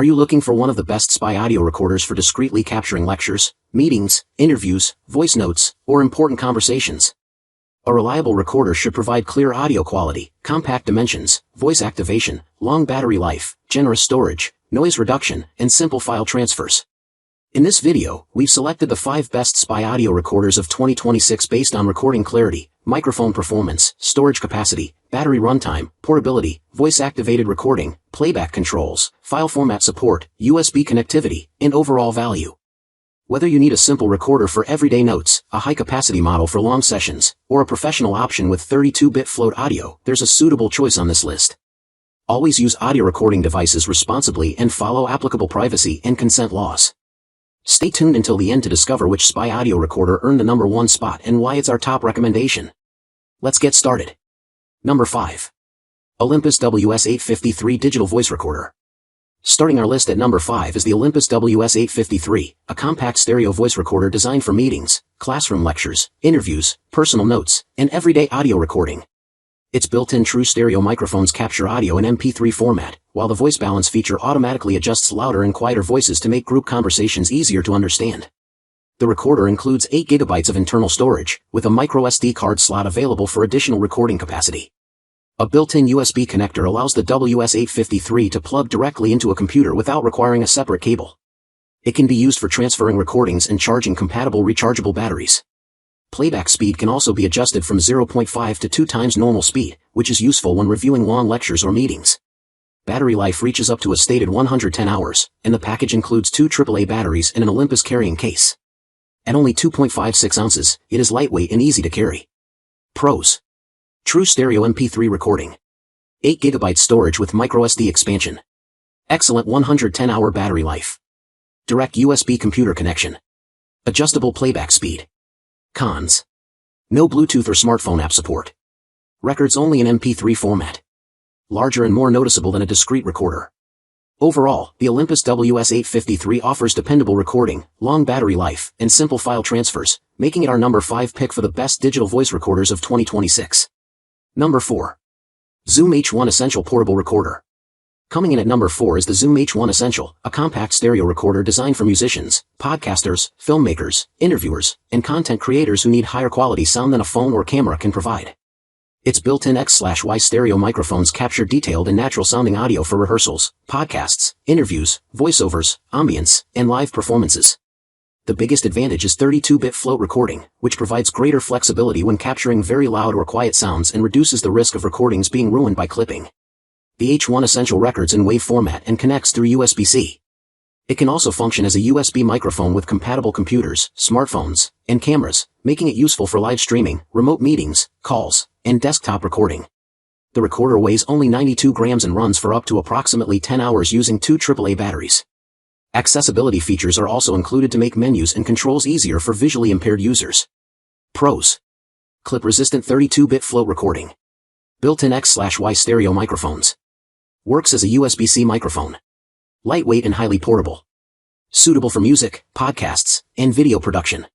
Are you looking for one of the best spy audio recorders for discreetly capturing lectures, meetings, interviews, voice notes, or important conversations? A reliable recorder should provide clear audio quality, compact dimensions, voice activation, long battery life, generous storage, noise reduction, and simple file transfers. In this video, we've selected the 5 best spy audio recorders of 2026 based on recording clarity, microphone performance, storage capacity, battery runtime, portability, voice-activated recording, playback controls, file format support, USB connectivity, and overall value. Whether you need a simple recorder for everyday notes, a high-capacity model for long sessions, or a professional option with 32-bit float audio, there's a suitable choice on this list. Always use audio recording devices responsibly and follow applicable privacy and consent laws. Stay tuned until the end to discover which spy audio recorder earned the number 1 spot and why it's our top recommendation. Let's get started. Number 5. Olympus WS853 Digital Voice Recorder. Starting our list at number 5 is the Olympus WS853, a compact stereo voice recorder designed for meetings, classroom lectures, interviews, personal notes, and everyday audio recording. Its built-in true stereo microphones capture audio in MP3 format, while the voice balance feature automatically adjusts louder and quieter voices to make group conversations easier to understand. The recorder includes 8 GB of internal storage, with a micro SD card slot available for additional recording capacity. A built-in USB connector allows the WS853 to plug directly into a computer without requiring a separate cable. It can be used for transferring recordings and charging compatible rechargeable batteries. Playback speed can also be adjusted from 0.5 to 2 times normal speed, which is useful when reviewing long lectures or meetings. Battery life reaches up to a stated 110 hours, and the package includes 2 AAA batteries and an Olympus carrying case. At only 2.56 ounces, it is lightweight and easy to carry. Pros: true stereo MP3 recording. 8 GB storage with microSD expansion. Excellent 110-hour battery life. Direct USB computer connection. Adjustable playback speed. Cons: no Bluetooth or smartphone app support. Records only in MP3 format. Larger and more noticeable than a discrete recorder. Overall, the Olympus WS853 offers dependable recording, long battery life, and simple file transfers, making it our number 5 pick for the best digital voice recorders of 2026. Number 4. Zoom H1 Essential Portable Recorder. Coming in at number 4 is the Zoom H1 Essential, a compact stereo recorder designed for musicians, podcasters, filmmakers, interviewers, and content creators who need higher quality sound than a phone or camera can provide. Its built-in X/Y stereo microphones capture detailed and natural-sounding audio for rehearsals, podcasts, interviews, voiceovers, ambience, and live performances. The biggest advantage is 32-bit float recording, which provides greater flexibility when capturing very loud or quiet sounds and reduces the risk of recordings being ruined by clipping. The H1 Essential records in WAV format and connects through USB-C. It can also function as a USB microphone with compatible computers, smartphones, and cameras, making it useful for live streaming, remote meetings, calls, and desktop recording. The recorder weighs only 92 grams and runs for up to approximately 10 hours using 2 AAA batteries. Accessibility features are also included to make menus and controls easier for visually impaired users. Pros: clip-resistant 32-bit float recording. Built-in X/Y stereo microphones. Works as a USB-C microphone. Lightweight and highly portable. Suitable for music, podcasts, and video production.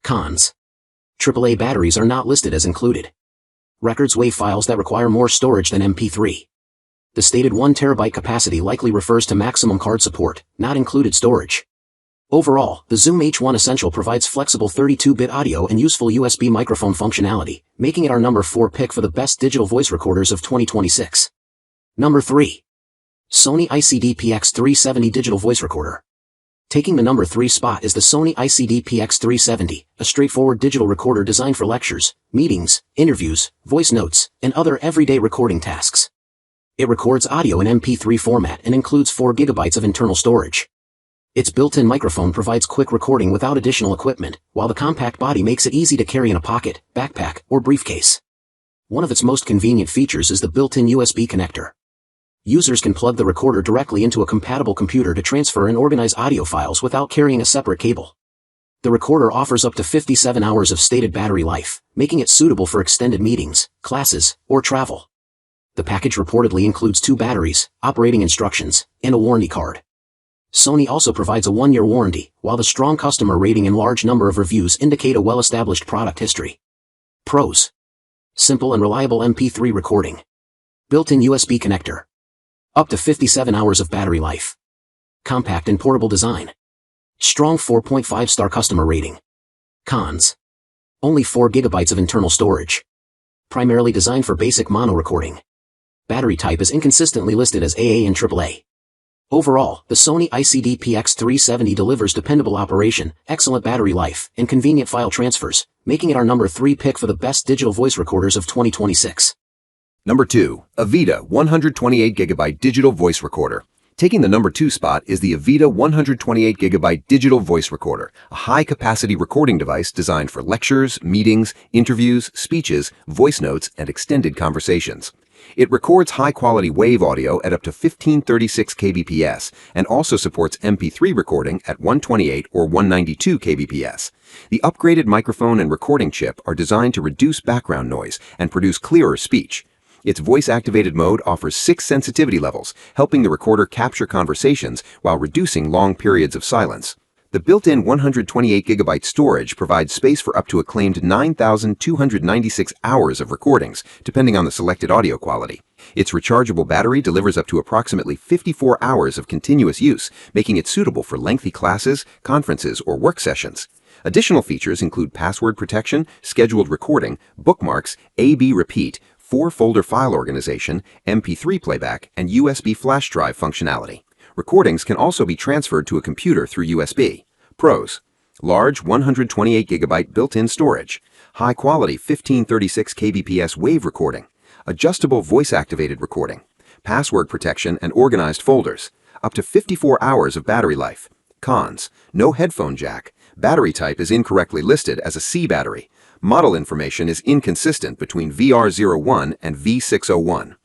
Cons: AAA batteries are not listed as included. Records WAV files that require more storage than MP3. The stated 1 TB capacity likely refers to maximum card support, not included storage. Overall, the Zoom H1 Essential provides flexible 32-bit audio and useful USB microphone functionality, making it our number 4 pick for the best digital voice recorders of 2026. Number 3. Sony ICD-PX370 Digital Voice Recorder. Taking the number 3 spot is the Sony ICD-PX370, a straightforward digital recorder designed for lectures, meetings, interviews, voice notes, and other everyday recording tasks. It records audio in MP3 format and includes 4 GB of internal storage. Its built-in microphone provides quick recording without additional equipment, while the compact body makes it easy to carry in a pocket, backpack, or briefcase. One of its most convenient features is the built-in USB connector. Users can plug the recorder directly into a compatible computer to transfer and organize audio files without carrying a separate cable. The recorder offers up to 57 hours of stated battery life, making it suitable for extended meetings, classes, or travel. The package reportedly includes 2 batteries, operating instructions, and a warranty card. Sony also provides a 1-year warranty, while the strong customer rating and large number of reviews indicate a well-established product history. Pros: simple and reliable MP3 recording. Built-in USB connector. Up to 57 hours of battery life. compact and portable design. Strong 4.5-star customer rating. Cons. Only 4 GB of internal storage. Primarily designed for basic mono recording. Battery type is inconsistently listed as AA and AAA. Overall, the Sony ICD-PX370 delivers dependable operation, excellent battery life, and convenient file transfers, making it our number 3 pick for the best digital voice recorders of 2026. Number 2. EVIDA 128GB Digital Voice Recorder. Taking the number 2 spot is the EVIDA 128GB Digital Voice Recorder, a high-capacity recording device designed for lectures, meetings, interviews, speeches, voice notes, and extended conversations. It records high-quality wave audio at up to 1536 kbps and also supports MP3 recording at 128 or 192 kbps. The upgraded microphone and recording chip are designed to reduce background noise and produce clearer speech. Its voice-activated mode offers 6 sensitivity levels, helping the recorder capture conversations while reducing long periods of silence. The built-in 128GB storage provides space for up to a claimed 9,296 hours of recordings, depending on the selected audio quality. Its rechargeable battery delivers up to approximately 54 hours of continuous use, making it suitable for lengthy classes, conferences, or work sessions. Additional features include password protection, scheduled recording, bookmarks, A/B repeat, 4-folder file organization, MP3 playback, and USB flash drive functionality. Recordings can also be transferred to a computer through USB. Pros: large 128GB built-in storage, high-quality 1536 kbps wave recording, adjustable voice-activated recording, password protection and organized folders, up to 54 hours of battery life. Cons: no headphone jack, battery type is incorrectly listed as a C battery, model information is inconsistent between VR01 and V601.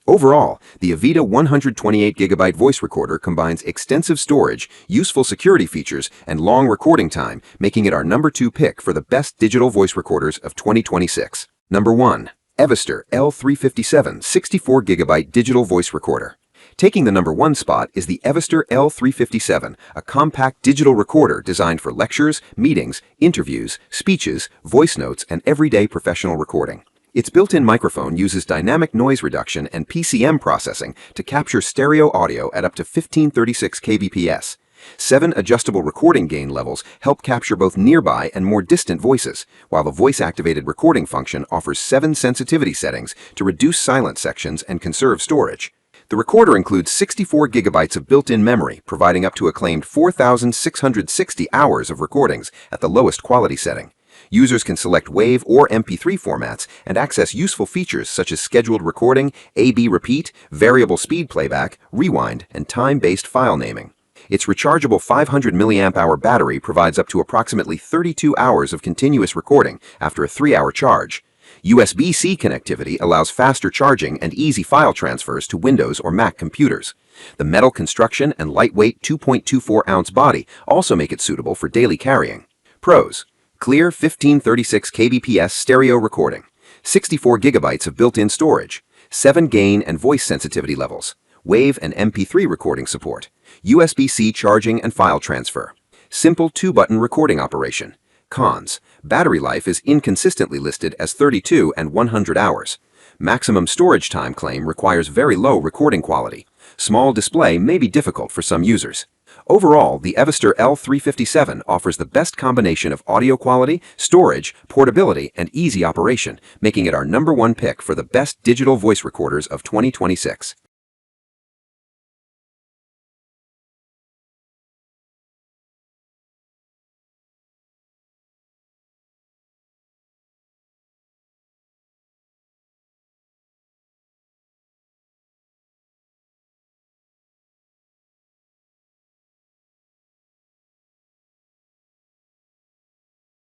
Overall, the EVIDA 128GB voice recorder combines extensive storage, useful security features, and long recording time, making it our number 2 pick for the best digital voice recorders of 2026. Number 1. EVISTR L357 64GB Digital Voice Recorder. Taking the number 1 spot is the EVISTR L357, a compact digital recorder designed for lectures, meetings, interviews, speeches, voice notes, and everyday professional recording. Its built-in microphone uses dynamic noise reduction and PCM processing to capture stereo audio at up to 1536 kbps. 7 adjustable recording gain levels help capture both nearby and more distant voices, while the voice-activated recording function offers 7 sensitivity settings to reduce silent sections and conserve storage. The recorder includes 64 GB of built-in memory, providing up to a claimed 4,660 hours of recordings at the lowest quality setting. Users can select WAV or MP3 formats and access useful features such as scheduled recording, A/B repeat, variable speed playback, rewind, and time-based file naming. Its rechargeable 500 mAh battery provides up to approximately 32 hours of continuous recording after a 3-hour charge. USB-C connectivity allows faster charging and easy file transfers to Windows or Mac computers. The metal construction and lightweight 2.24-ounce body also make it suitable for daily carrying. Pros: clear 1536 kbps stereo recording, 64 GB of built-in storage, 7 gain and voice sensitivity levels, WAV and MP3 recording support, USB-C charging and file transfer, simple 2-button recording operation. Cons: battery life is inconsistently listed as 32 and 100 hours. Maximum storage time claim requires very low recording quality. Small display may be difficult for some users. Overall, the EVISTR L357 offers the best combination of audio quality, storage, portability, and easy operation, making it our number 1 pick for the best digital voice recorders of 2026.